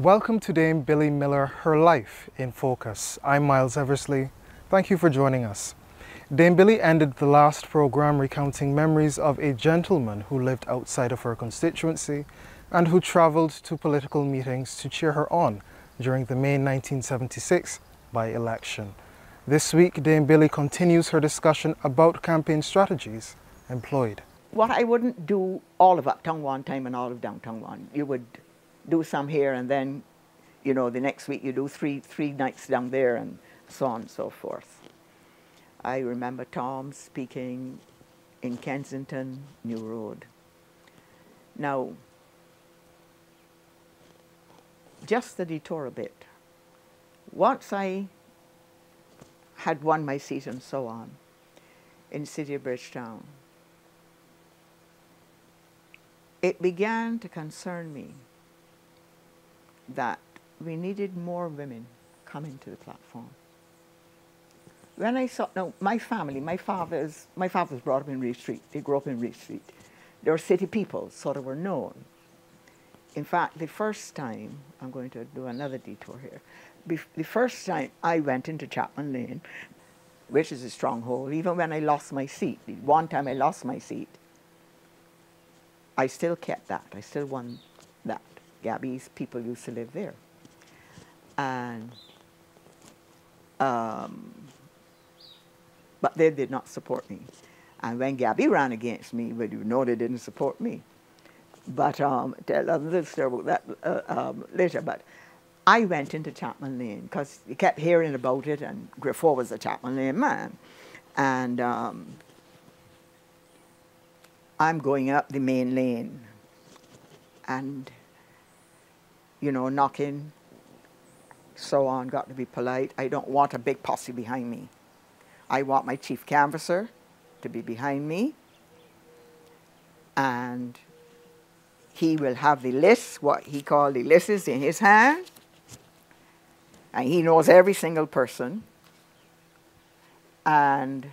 Welcome to Dame Billie Miller, Her Life in Focus. I'm Miles Eversley. Thank you for joining us. Dame Billie ended the last program recounting memories of a gentleman who lived outside of her constituency and who traveled to political meetings to cheer her on during the May 1976 by-election. This week, Dame Billie continues her discussion about campaign strategies employed. What I wouldn't do all of Uptown one time and all of Downtown one. You would do some here and then, you know, the next week you do three nights down there and so on and so forth. I remember Tom speaking in Kensington, New Road. Now, just the detour a bit. Once I had won my seat and so on in the city of Bridgetown, it began to concern me that we needed more women coming to the platform. When I saw, now my family, my father was brought up in Reed Street. They grew up in Reed Street. They were city people, sort of were known. In fact, the first time, I'm going to do another detour here. The first time I went into Chapman Lane, which is a stronghold, even when I lost my seat, the one time I lost my seat, I still kept that. I still won that. Gabby's people used to live there. And, but they did not support me. And when Gabby ran against me, well, you know they didn't support me. But tell a little story about that later. But I went into Chapman Lane because you kept hearing about it, and Griffo was a Chapman Lane man. And I'm going up the main lane and, you know, knocking, so on, got to be polite. I don't want a big posse behind me. I want my chief canvasser to be behind me, and he will have the list, what he called the lists, in his hand, and he knows every single person. And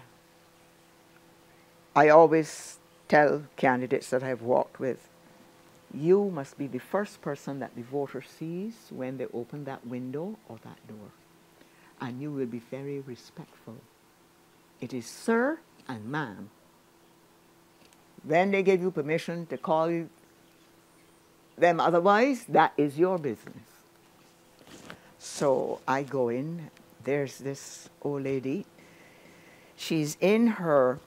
I always tell candidates that I've walked with, you must be the first person that the voter sees when they open that window or that door. And you will be very respectful. It is sir and ma'am. When they give you permission to call them otherwise, that is your business. So I go in, there's this old lady. She's in her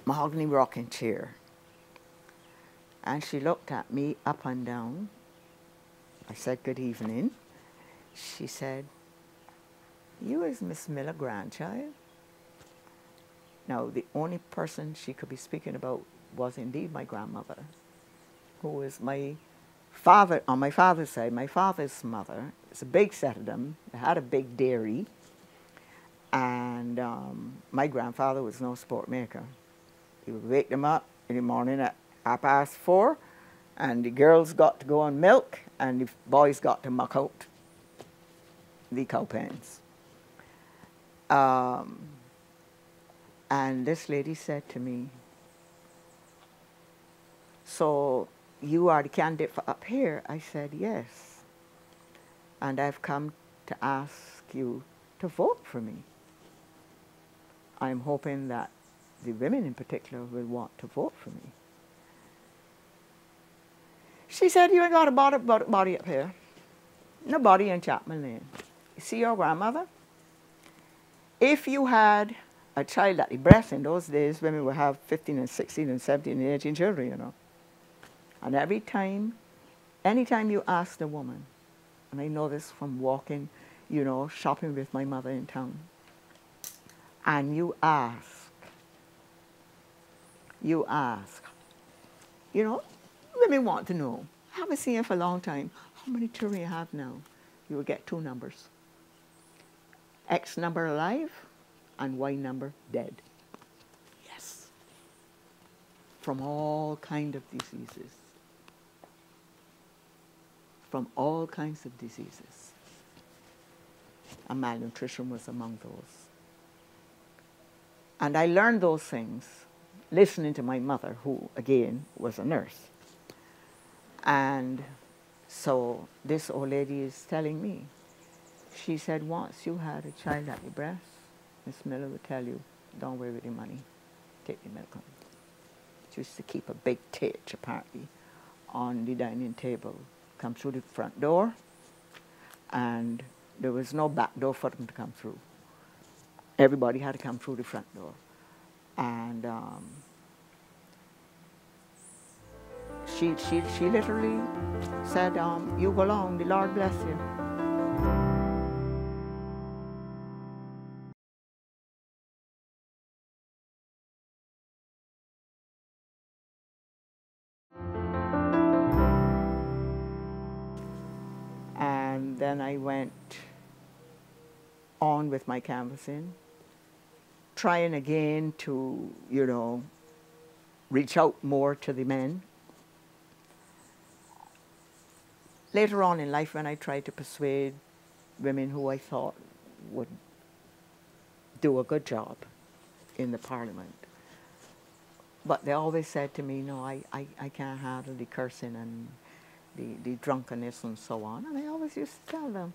mahogany rocking chair. And she looked at me up and down. I said, good evening. She said, you is Miss Miller grandchild? Now, the only person she could be speaking about was indeed my grandmother, who was my father, on my father's side, my father's mother. It's a big set of them. They had a big dairy. And my grandfather was no sport maker. He would wake them up in the morning at 4:30, and the girls got to go on milk, and the boys got to muck out the cow pens. And this lady said to me, so you are the candidate for up here? I said, yes. And I've come to ask you to vote for me. I'm hoping that the women in particular will want to vote for me. She said, you ain't got a body up here. Nobody in Chapman Lane. You see your grandmother? If you had a child at the breast, in those days, women would have 15 and 16 and 17 and 18 children, you know. And anytime you ask the woman, and I know this from walking, you know, shopping with my mother in town, and you ask, you know, women want to know, I haven't seen you for a long time, how many children you have now? You will get two numbers. X number alive and Y number dead. Yes. From all kinds of diseases. From all kinds of diseases. And malnutrition was among those. And I learned those things listening to my mother, who, again, was a nurse. And So this old lady is telling me, she said, once you had a child at your breast, Miss Miller would tell you, don't worry with your money, take the milk home. She used to keep a big titch, apparently, on the dining table. Come through the front door, and there was no back door for them to come through. Everybody had to come through the front door. And she literally said, you go along, the Lord bless you. And then I went on with my canvassing, trying again to, you know, reach out more to the men. Later on in life, when I tried to persuade women who I thought would do a good job in the parliament, but they always said to me, no, I can't handle the cursing and the drunkenness and so on. And I always used to tell them,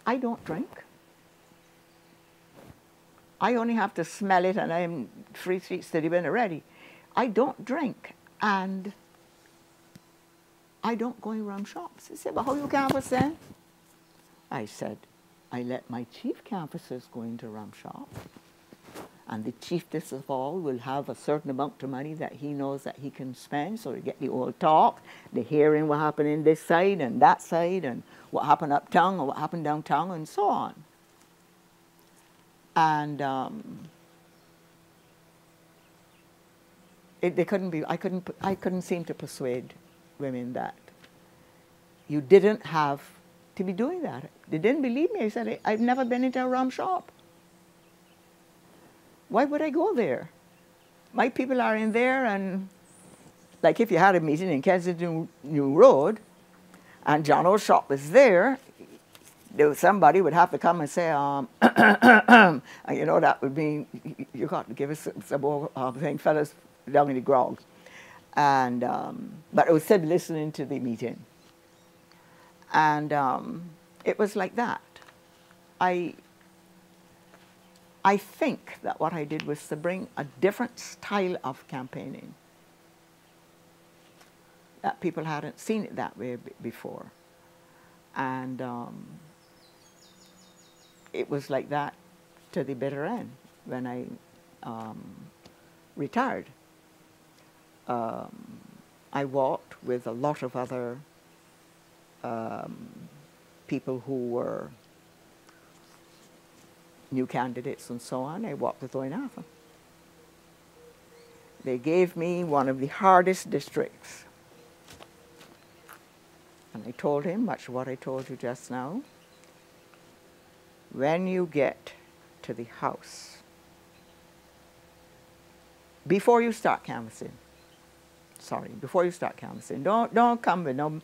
I don't drink. I only have to smell it and I'm 3 streets to the bin already. I don't drink, and I don't go in rum shops. He said, but how you canvass then? I said, I let my chief canvassers go into rum shops, and the chiefest of all will have a certain amount of money that he knows that he can spend, so he get the old talk, the hearing what happened in this side and that side, and what happened uptown and what happened downtown, and so on. And they couldn't be. I couldn't seem to persuade women that you didn't have to be doing that. They didn't believe me. I said, I've never been into a rum shop. Why would I go there? My people are in there, and like if you had a meeting in Kensington New Road and John O's shop was there, somebody would have to come and say, and you know, that would mean you got to give us some more thing, fellas down in the grog. And, but I was still listening to the meeting. And it was like that. I think that what I did was to bring a different style of campaigning, that people hadn't seen it that way before. And it was like that to the bitter end when I retired. I walked with a lot of other people who were new candidates and so on. I walked with Owen Arthur. They gave me one of the hardest districts. And I told him much of what I told you just now. When you get to the house, before you start canvassing, before you start canvassing, don't come with no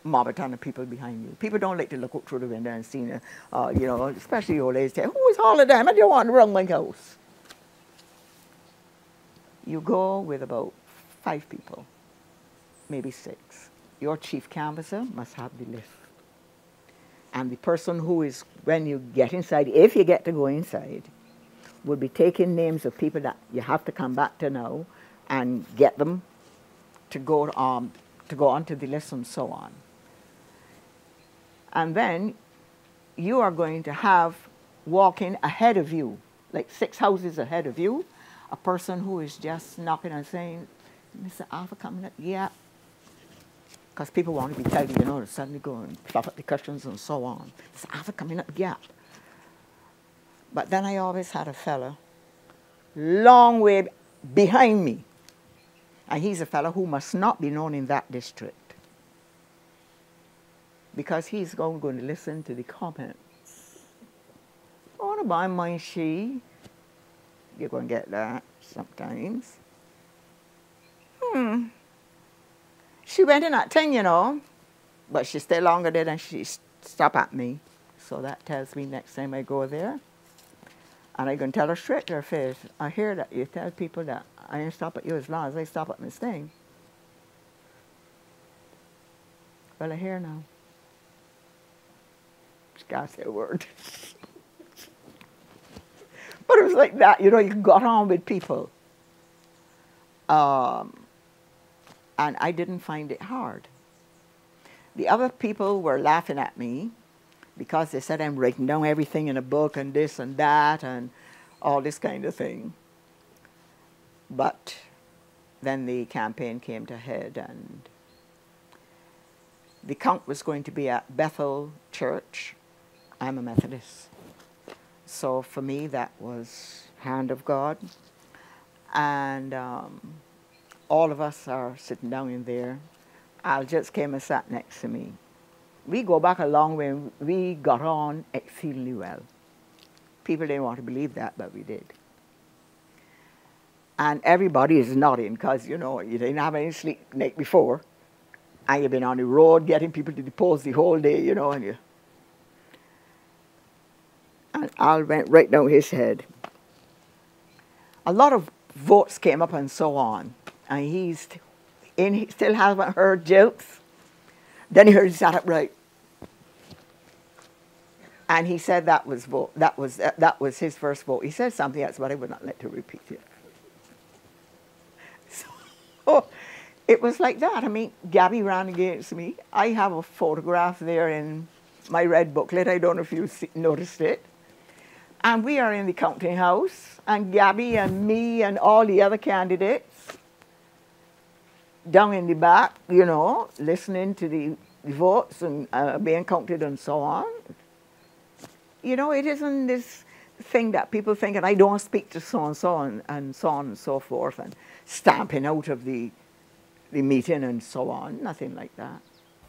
mob of ton of people behind you. People don't like to look out through the window and see, you know, especially old ladies say, who is all of them? I don't want to run my house. You go with about 5 people, maybe 6. Your chief canvasser must have the list. And the person who is, when you get inside, if you get to go inside, will be taking names of people that you have to come back to now and get them to go onto the list and so on. And then you are going to have walking ahead of you, like 6 houses ahead of you, a person who is just knocking and saying, Mr. Arthur coming up? Yeah. Because people want to be tidy, you know, to suddenly go and fluff up the cushions and so on. Mr. Arthur coming up? Yeah. But then I always had a fella long way behind me. And he's a fella who must not be known in that district, because he's going to listen to the comments. I want to buy my she. You're going to get that sometimes. She went in at 10, you know, but she stayed longer there than she stopped at me. So that tells me next time I go there, and I'm going to tell her straight to her face, I hear that you tell people that I ain't stop at you as long as I stop at Miss Thing. Well, I hear now. She can't say a word. But it was like that, you know, you got on with people. And I didn't find it hard. The other people were laughing at me because they said I'm writing down everything in a book and this and that and all this kind of thing. But then the campaign came to a head, and the count was going to be at Bethel Church. I'm a Methodist. So for me, that was hand of God. And all of us are sitting down in there. Al just came and sat next to me. We go back a long way, and we got on exceedingly well. People didn't want to believe that, but we did. And everybody is nodding because, you know, you didn't have any sleep the night before. And you've been on the road getting people to depose the whole day, you know, and Al went right down his head. A lot of votes came up and so on. And he still hasn't heard jokes. Then he heard he sat upright. And he said that was his first vote. He said something else, but I would not let to repeat it. So it was like that. I mean, Gabby ran against me. I have a photograph there in my red booklet. I don't know if you noticed it. And we are in the counting house, and Gabby and me and all the other candidates down in the back, you know, listening to the votes and being counted and so on. You know, it isn't this thing that people think, and I don't speak to so-and-so and so on and so forth, and stamping out of the meeting and so on. Nothing like that.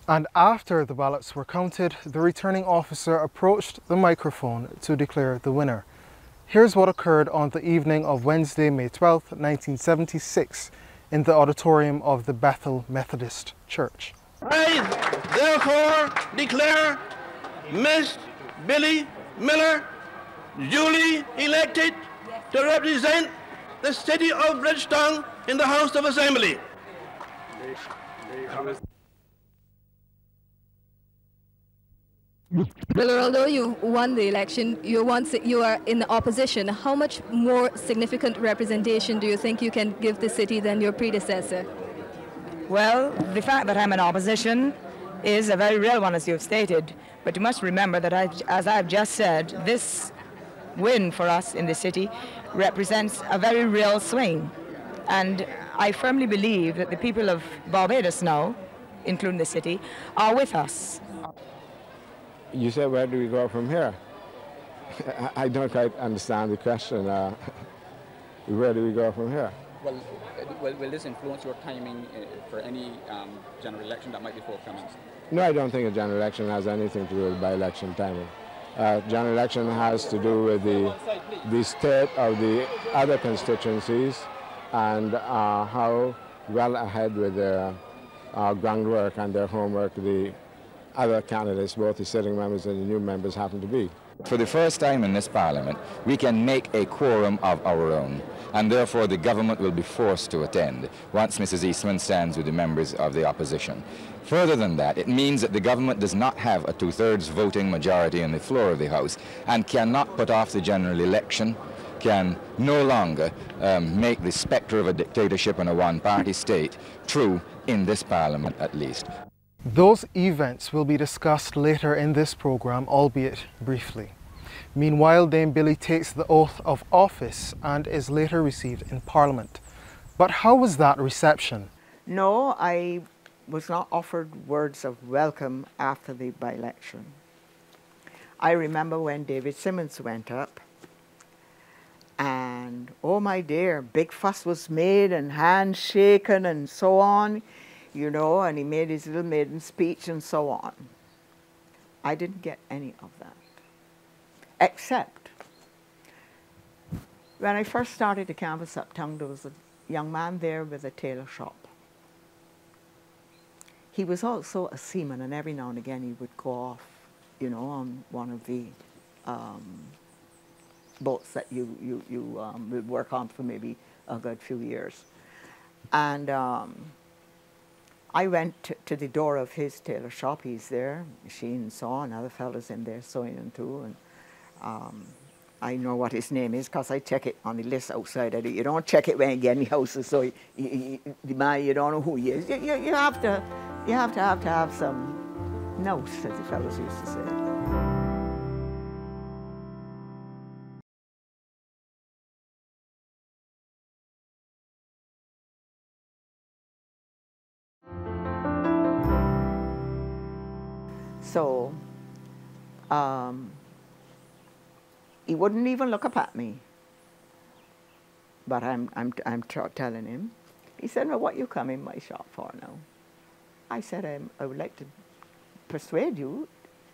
And after the ballots were counted, the returning officer approached the microphone to declare the winner. Here's what occurred on the evening of Wednesday, May 12th, 1976, in the auditorium of the Bethel Methodist Church. I therefore declare Miss Billie Miller duly elected to represent the city of Bridgetown in the House of Assembly. Well, although you won the election, you are in the opposition. How much more significant representation do you think you can give the city than your predecessor? Well, the fact that I'm in opposition is a very real one, as you've stated. But you must remember that, as I've just said, this win for us in the city represents a very real swing. And I firmly believe that the people of Barbados now, including the city, are with us. You said, where do we go from here? I don't quite understand the question. Where do we go from here? Well, will this influence your timing for any general election that might be forthcoming? No, I don't think a general election has anything to do with by-election timing. General election has to do with the state of the other constituencies and how well ahead with their groundwork and their homework the other candidates, both the sitting members and the new members, happen to be. For the first time in this Parliament, we can make a quorum of our own, and therefore the government will be forced to attend once Mrs. Eastman stands with the members of the opposition. Further than that, it means that the government does not have a two-thirds voting majority on the floor of the House and cannot put off the general election, can no longer make the spectre of a dictatorship and a one-party state true in this Parliament at least. Those events will be discussed later in this program, albeit briefly. Meanwhile, Dame Billie takes the oath of office and is later received in Parliament. But how was that reception? No, I was not offered words of welcome after the by-election. I remember when David Simmons went up, and oh my dear, big fuss was made and hands shaken and so on. You know, and he made his little maiden speech and so on. I didn't get any of that. Except, when I first started to canvass uptown, there was a young man there with a tailor shop. He was also a seaman, and every now and again he would go off, you know, on one of the boats that you would work on for maybe a good few years. And I went to the door of his tailor shop. He's there, machine and saw, and other fellas in there sewing and too. And I know what his name is because I check it on the list outside. You don't check it when you get in the houses, so the man, you don't know who he is. You have to have some notes, as the fellas used to say. So he wouldn't even look up at me. But I'm telling him. He said, "Well, what you come in my shop for now?" I said, "I would like to persuade you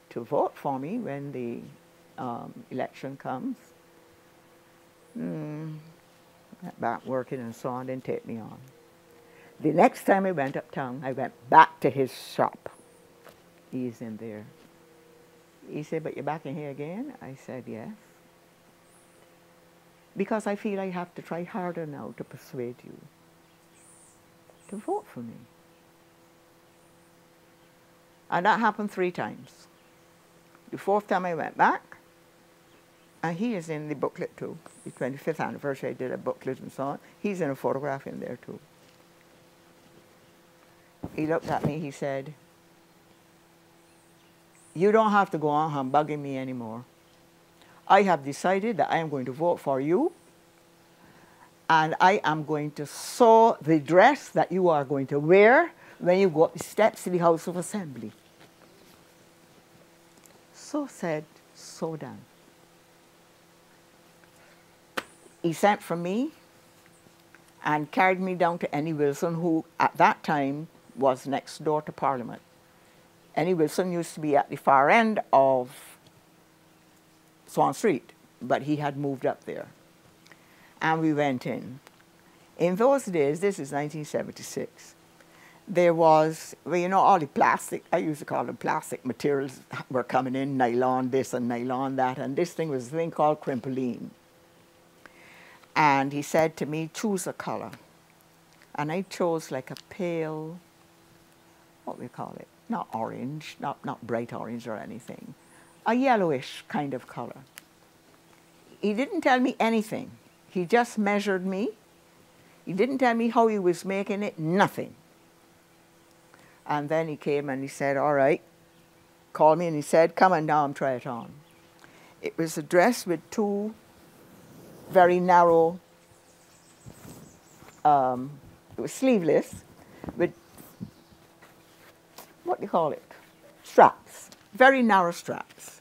to vote for me when the election comes." Got back working and so on, didn't take me on. The next time I went uptown, I went back to his shop. He's in there. He said, "But you're back in here again?" I said, "Yes." Because I feel I have to try harder now to persuade you to vote for me. And that happened 3 times. The 4th time I went back, and he is in the booklet too. The 25th anniversary, I did a booklet and so on. He's in a photograph in there too. He looked at me, he said, "You don't have to go on humbugging me anymore. I have decided that I am going to vote for you, and I am going to sew the dress that you are going to wear when you go up the steps to the House of Assembly." So said, so done. He sent for me and carried me down to Annie Wilson, who at that time was next door to Parliament. Annie Wilson used to be at the far end of Swan Street, but he had moved up there. And we went in. In those days, this is 1976, there was, well, you know, all the plastic, I used to call them plastic materials were coming in, nylon this and nylon that, and this thing was a thing called crimpolene. And he said to me, "Choose a color." And I chose like a pale, what we call it, not orange, not bright orange or anything, a yellowish kind of color. He didn't tell me anything. He just measured me. He didn't tell me how he was making it, nothing. And then he came and he said, "All right," called me and he said, "Come on down, try it on." It was a dress with 2 very narrow, it was sleeveless, with, what do you call it, straps, very narrow straps,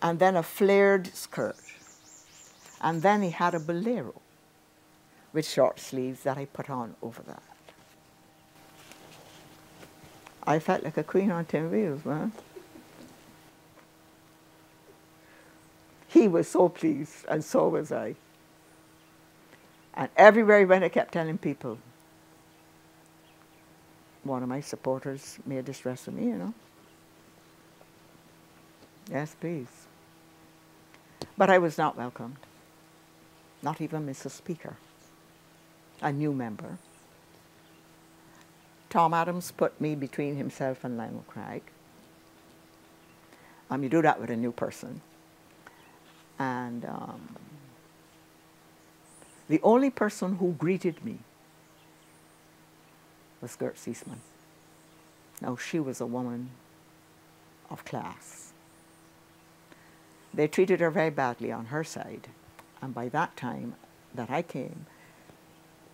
and then a flared skirt. And then he had a bolero with short sleeves that I put on over that. I felt like a queen on 10 wheels, man. He was so pleased, and so was I. And everywhere he went, I kept telling people, one of my supporters made this dress for me, you know. Yes, please. But I was not welcomed. Not even Mrs. Speaker, a new member. Tom Adams put me between himself and Lionel Craig. You do that with a new person. And the only person who greeted me was Gertz Eastman. Now, she was a woman of class. They treated her very badly on her side. And by that time that I came,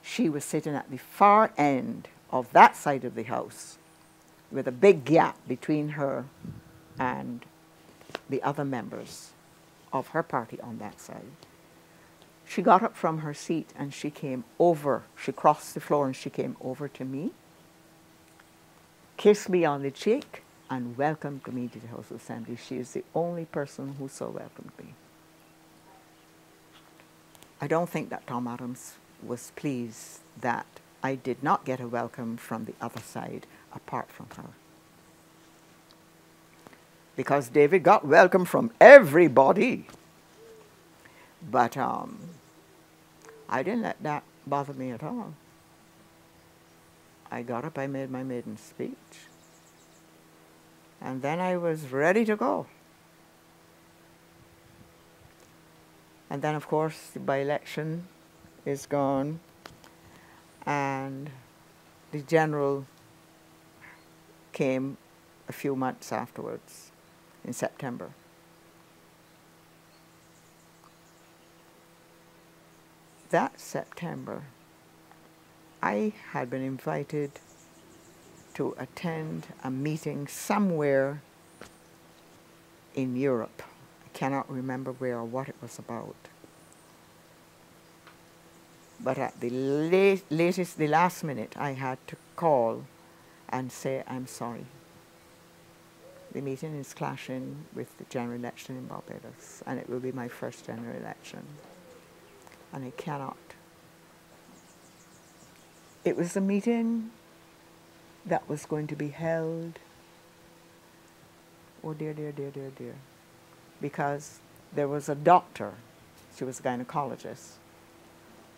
she was sitting at the far end of that side of the house with a big gap between her and the other members of her party on that side. She got up from her seat and she came over. She crossed the floor and she came over to me, kissed me on the cheek, and welcomed me to the House of Assembly. She is the only person who so welcomed me. I don't think that Tom Adams was pleased that I did not get a welcome from the other side apart from her. Because David got welcome from everybody. But I didn't let that bother me at all. I got up, I made my maiden speech, and then I was ready to go. And then, of course, the by-election is gone, and the general came a few months afterwards, in September. That September, I had been invited to attend a meeting somewhere in Europe. I cannot remember where or what it was about. But at the the last minute, I had to call and say, I'm sorry. The meeting is clashing with the general election in Barbados, and it will be my first general election. And I cannot. It was a meeting that was going to be held, oh dear, dear, dear, dear, dear, because there was a doctor, she was a gynecologist,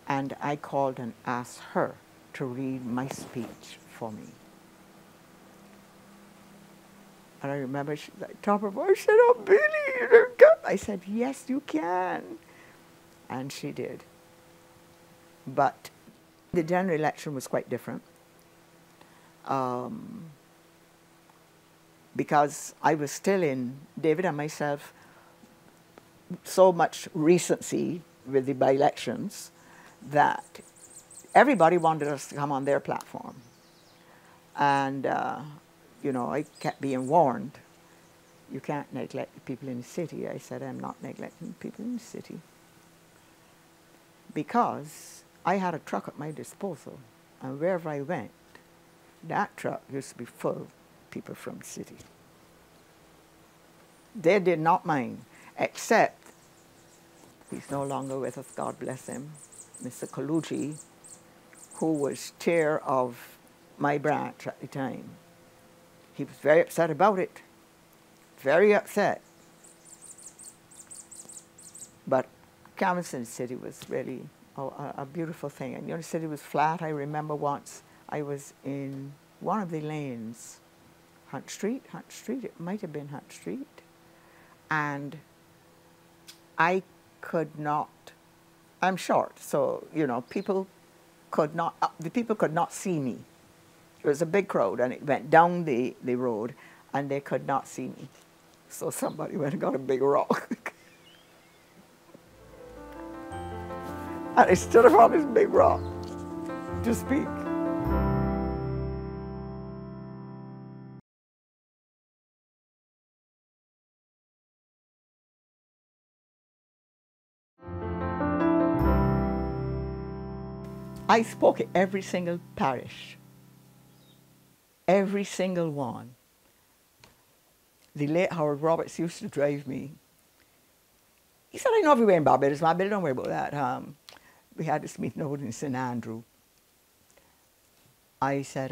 and I called and asked her to read my speech for me. And I remember she, at the top of her voice, she said, oh, Billie, you can. I said, yes, you can. And she did. But the general election was quite different. Because I was still in, David and myself, so much recency with the by-elections that everybody wanted us to come on their platform. And, you know, I kept being warned, you can't neglect the people in the city. I said, I'm not neglecting the people in the city. Because I had a truck at my disposal, and wherever I went, that truck used to be full of people from the city. They did not mind, except, he's no longer with us, God bless him, Mr. Kaluji, who was chair of my branch at the time. He was very upset about it, very upset. But Camerson City was really a beautiful thing. And you know, the city was flat. I remember once I was in one of the lanes, Hunt Street, it might have been Hunt Street, and I could not, I'm short, so, you know, people could not, the people could not see me. It was a big crowd, and it went down the road, and they could not see me. So somebody went and got a big rock. And I stood upon this big rock to speak. I spoke at every single parish, every single one. The late Howard Roberts used to drive me. He said, I know everywhere in Barbados, my Billie, don't worry about that. We had this meeting over in St. Andrew. I said,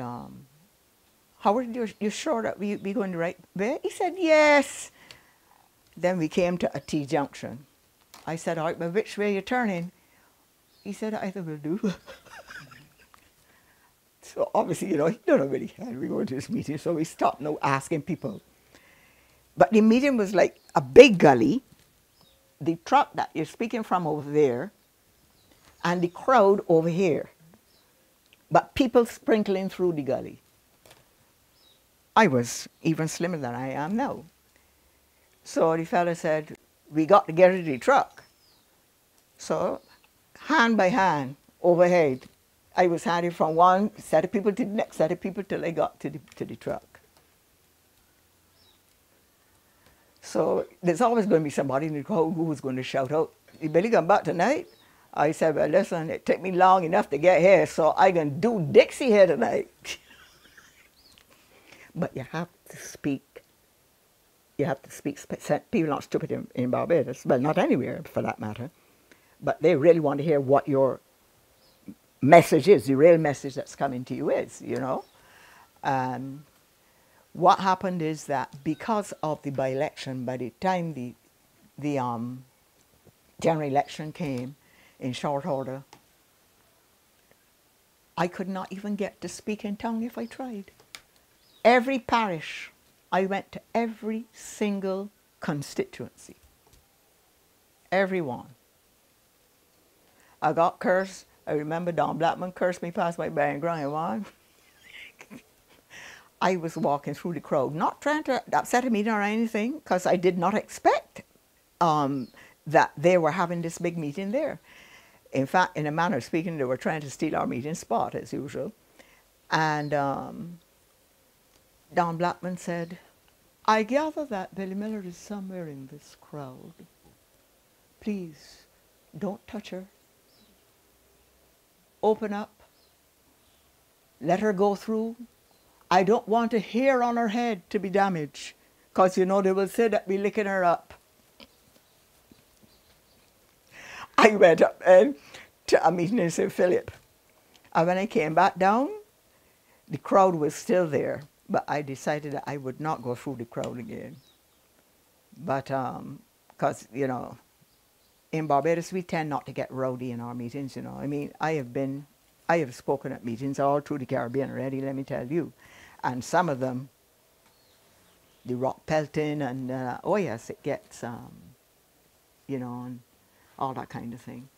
Howard, you sure that we going the right way? He said, yes. Then we came to a T-junction. I said, all right, but which way are you turning? He said, either will do. So obviously, you know, he don't know really had we going to this meeting, so we stopped now asking people. But the meeting was like a big gully, the truck that you're speaking from over there, and the crowd over here. But people sprinkling through the gully. I was even slimmer than I am now. So the fellow said, we got to get rid of the truck. So, hand by hand, overhead, I was handing from one set of people to the next set of people till I got to the truck. So there's always going to be somebody in the crowd who was going to shout out, "Is Billie come back tonight?" I said, well, listen, it took me long enough to get here, so I can do Dixie here tonight. But you have to speak. You have to speak. People are not stupid in Barbados, well, not anywhere for that matter. But they really want to hear what your message is, the real message that's coming to you is, you know. What happened is that because of the by-election, by the time the general election came in short order, I could not even get to speak in tongue if I tried. Every parish, I went to every single constituency. Every one. I got cursed. I remember Don Blackman cursed me past my bang ground. I was walking through the crowd, not trying to upset a meeting or anything, because I did not expect that they were having this big meeting there. In fact, in a manner of speaking, they were trying to steal our meeting spot, as usual. And Don Blackman said, I gather that Billie Miller is somewhere in this crowd. Please, don't touch her. Open up. Let her go through. I don't want a hair on her head to be damaged, because you know they will say that we're licking her up. I went up to a meeting in St. Philip. And when I came back down, the crowd was still there. But I decided that I would not go through the crowd again. But, because, you know, in Barbados, we tend not to get rowdy in our meetings, you know. I mean, I have spoken at meetings all through the Caribbean already, let me tell you. And some of them, the rock pelting and, oh yes, it gets, you know, and all that kind of thing.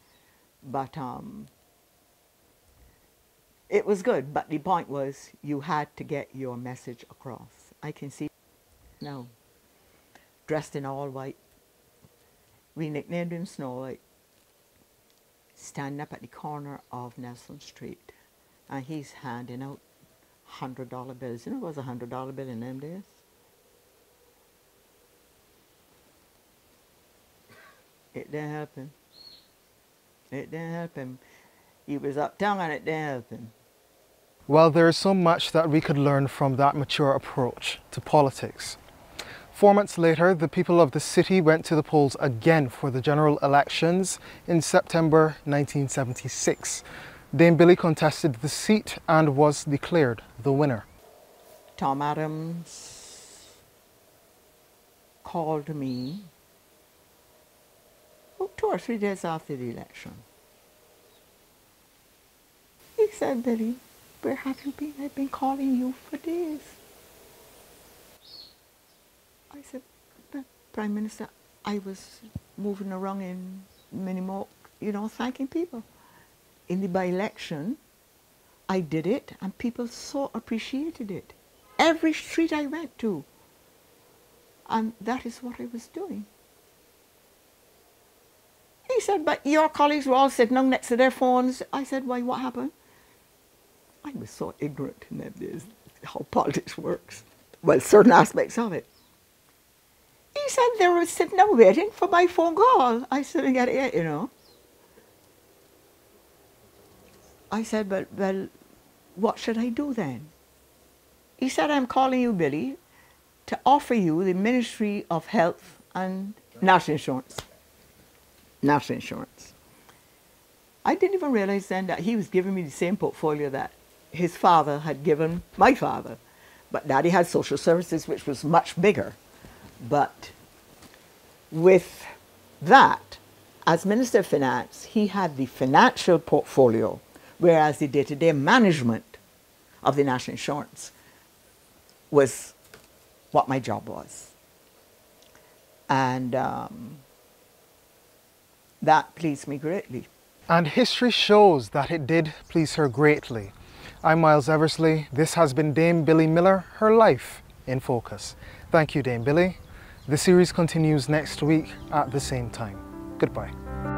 But it was good, but the point was you had to get your message across. I can see now, dressed in all white. We nicknamed him Snow White, standing up at the corner of Nelson Street, and he's handing out $100 bills. You know, it was $100 bill in them days. It didn't help him. It didn't help him. He was uptown and it didn't help him. Well, there is so much that we could learn from that mature approach to politics. 4 months later, the people of the city went to the polls again for the general elections in September 1976. Dame Billie contested the seat and was declared the winner. Tom Adams called me 2 or 3 days after the election. He said, Billie, where have you been? I've been calling you for days. I said, Prime Minister, I was moving around in Minimoke, you know, thanking people. In the by-election, I did it and people so appreciated it. Every street I went to. And that is what I was doing. He said, but your colleagues were all sitting down next to their phones. I said, why, what happened? I was so ignorant in them days, how politics works. Well, certain aspects of it. He said they were sitting there waiting for my phone call. I said, get it, you know. I said, well, what should I do then? He said, I'm calling you, Billie, to offer you the Ministry of Health and National Insurance. National Insurance. I didn't even realize then that he was giving me the same portfolio that his father had given my father. But Daddy had social services, which was much bigger. But with that, as Minister of Finance, he had the financial portfolio, whereas the day-to-day management of the National Insurance was what my job was. And that pleased me greatly. And history shows that it did please her greatly. I'm Miles Eversley. This has been Dame Billie Miller, Her Life in Focus. Thank you, Dame Billie. The series continues next week at the same time. Goodbye.